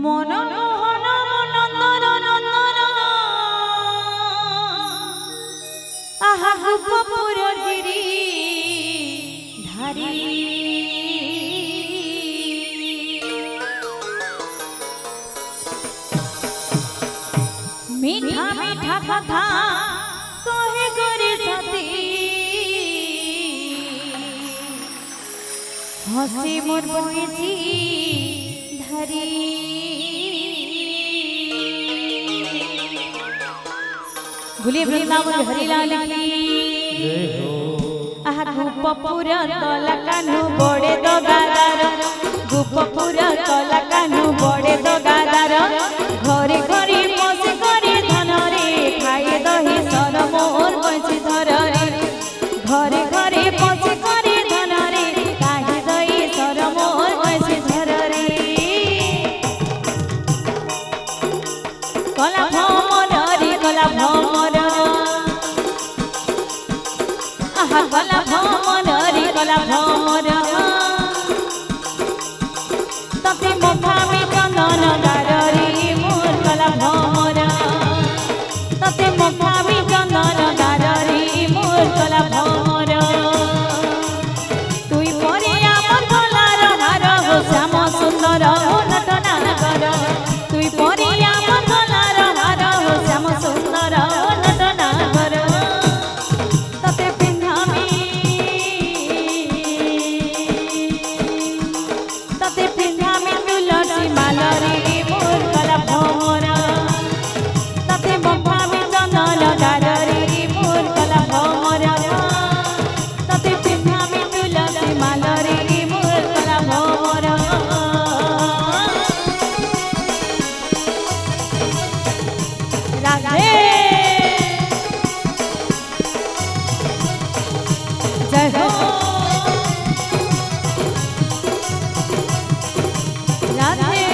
मनमोहन नंदन नंदन आहा गोपपुर गिरी धारी मीठा मीठा कथा कहे गोरे सती हसी मोर बयसी धारी भूली वृंदावन हरिलाल की आहा गोपपुर कला कान्हू बड़े दगादार गोपपुर कला कान्हू बड़े दगादार घरे घरे पशि करे धन रे खाए दही सर मोर बंशी धर रे घरे घरे पशि करे धन रे खाए दही सर मोर बंशी धर रे कला भमर रे कला भमर आहा कला भमर रे कला भमर तते मखा में चंदन गार रे मोर कला भमर तते मखा में चंदन गार रे मोर कला भमर तुई परे आमर गलार हार हो श्याम सुंदर हो नटना कर तुई परे आमर गलार हार हो श्याम सुंदर हो नटना कर तते पिंधामी तते पिंधामी तुलसी माला रे मोर कला भमर तते मखामी चंदन गार रे मोर कला भमर तते पिंधामी तुलसी माला रे मोर कला भमर राधे जय हो राधे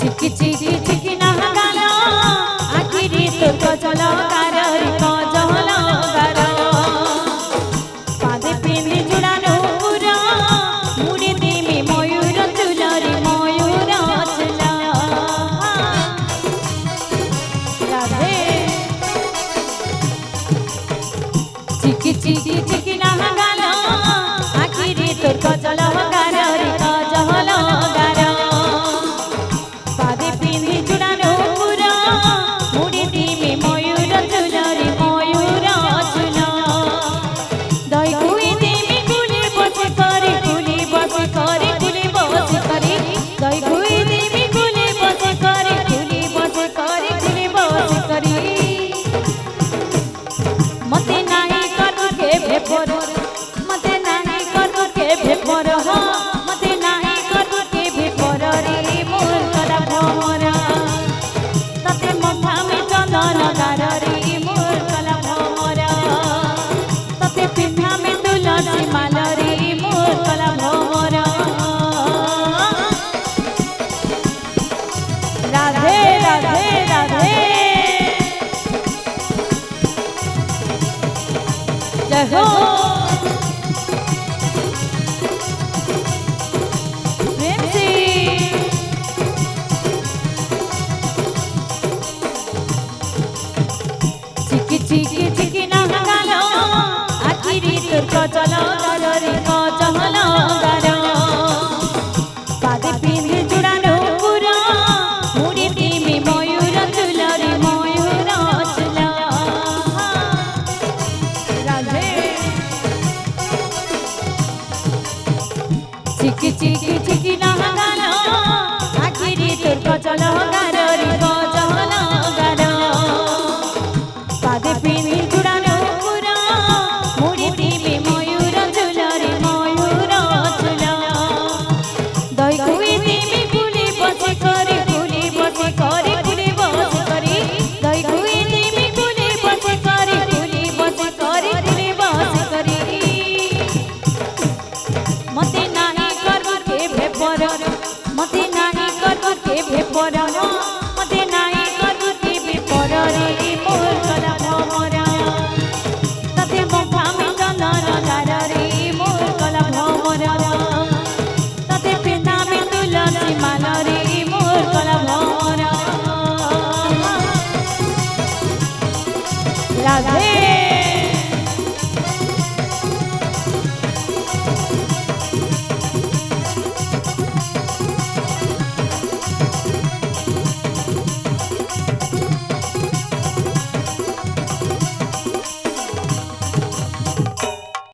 चिकी चिकी चिकी ना गाना आखिरी तोर गजल गार रे गजल गार पादे पिंधि जुड़ानो पूरा मुड़ी देमी मयूर चूल रे मयूर चूल राधे चिकी चिकी चिकी ना गाना आखिरी तोर गजल गार रे गजल गार पादे पिंधि जुड़ानो पूरा मुड़ी देमी मयूर चूल रे मयूर चूल दही कुई देमी कुली बसी करे कुली बसी करे कुली बसी करे दही कुई देमी कुली बसी करे कुली बसी करे कुली बसी करे मते नाही करू के भेपर मते नाही करू के भेपर हो मते नाही करू के भेपर रे मोर कला भमर तते मखा में चंदन गार रे मोर कला भमर तते पिंधा में तुलसी माला रे मोर कला भमर राधे राधे राधे जय हो प्रेम से चिकी चिकी चिकी ना गाना आखिरी तोर गजल गार रे गजल गार पादे पिंधि जुड़ानो पूरा मुड़ी देमी मयूर चूल रे मयूर चूल राधे चिकी चिकी